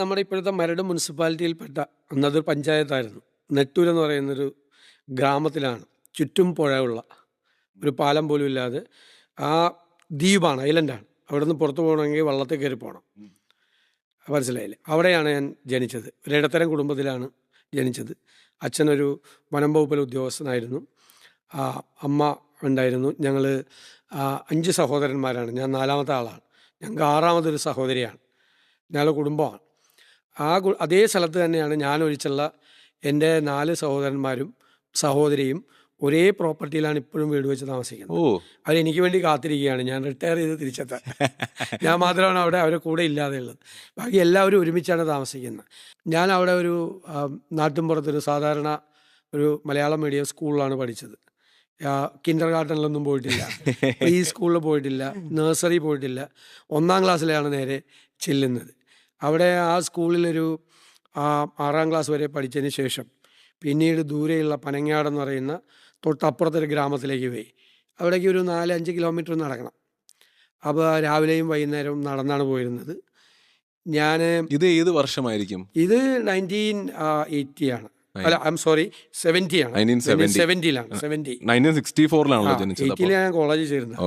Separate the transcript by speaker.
Speaker 1: നമ്മുടെ ഇപ്പോഴത്തെ മരട് മുനിസിപ്പാലിറ്റിയിൽപ്പെട്ട അന്നതൊരു പഞ്ചായത്തായിരുന്നു. നെട്ടൂർ എന്ന് പറയുന്നൊരു ഗ്രാമത്തിലാണ്. ചുറ്റും പുഴയുള്ള ഒരു പാലം പോലും ഇല്ലാതെ ആ ദ്വീപാണ്, ഐലൻഡാണ്. അവിടെ നിന്ന് പുറത്ത് പോകണമെങ്കിൽ വള്ളത്തിൽ കയറി പോകണം. മനസ്സിലായില്ലേ? അവിടെയാണ് ഞാൻ ജനിച്ചത്. ഒരു ഇടത്തരം കുടുംബത്തിലാണ് ജനിച്ചത്. അച്ഛനൊരു വനം വകുപ്പിലെ ഉദ്യോഗസ്ഥനായിരുന്നു. അമ്മ ഉണ്ടായിരുന്നു. ഞങ്ങൾ 5 സഹോദരന്മാരാണ്. ഞാൻ 4ാമത്തെ ആളാണ്. ഞങ്ങൾക്ക് 6ാമതൊരു സഹോദരിയാണ്. ഞങ്ങളുടെ കുടുംബമാണ്. അതേ സ്ഥലത്ത് തന്നെയാണ് ഞാൻ ഒഴിച്ചുള്ള എൻ്റെ 4 സഹോദരന്മാരും സഹോദരിയും ഒരേ പ്രോപ്പർട്ടിയിലാണ് ഇപ്പോഴും വീട് വെച്ച് താമസിക്കുന്നത്. അവരെനിക്ക് വേണ്ടി കാത്തിരിക്കുകയാണ് ഞാൻ റിട്ടയർ ചെയ്ത് തിരിച്ചെത്താൻ. ഞാൻ മാത്രമാണ് അവിടെ അവരെ കൂടെ ഇല്ലാതെ ഉള്ളത്. ബാക്കി എല്ലാവരും ഒരുമിച്ചാണ് താമസിക്കുന്നത്. ഞാൻ അവിടെ ഒരു നാട്ടിൻപുറത്തൊരു സാധാരണ ഒരു മലയാളം മീഡിയം സ്കൂളിലാണ് പഠിച്ചത്. കിൻഡർ ഗാർട്ടനിലൊന്നും പോയിട്ടില്ല, പ്രീ സ്കൂളിൽ പോയിട്ടില്ല, നഴ്സറി പോയിട്ടില്ല. 1ാം ക്ലാസ്സിലാണ് നേരെ ചെല്ലുന്നത്. അവിടെ ആ സ്കൂളിലൊരു 6ാം ക്ലാസ് വരെ പഠിച്ചതിന് ശേഷം പിന്നീട് ദൂരെയുള്ള പനങ്ങാടെന്ന് പറയുന്ന തൊട്ടപ്പുറത്തൊരു ഗ്രാമത്തിലേക്ക് പോയി. അവിടേക്ക് ഒരു 4-5 കിലോമീറ്റർ നടക്കണം. അപ്പോൾ രാവിലെയും വൈകുന്നേരവും നടന്നാണ് പോയിരുന്നത്.
Speaker 2: ഇത് ഏത് വർഷമായിരിക്കും?
Speaker 1: ഇത് 1980 ആണ്. അല്ല, ഐ എം സോറി, 70 ആണ്.
Speaker 2: 1970
Speaker 1: 70-ലാണ്.
Speaker 2: 1964 ജനിച്ചത്.
Speaker 1: 80-ൽ ഞാൻ കോളേജിൽ ചേരുന്നത്.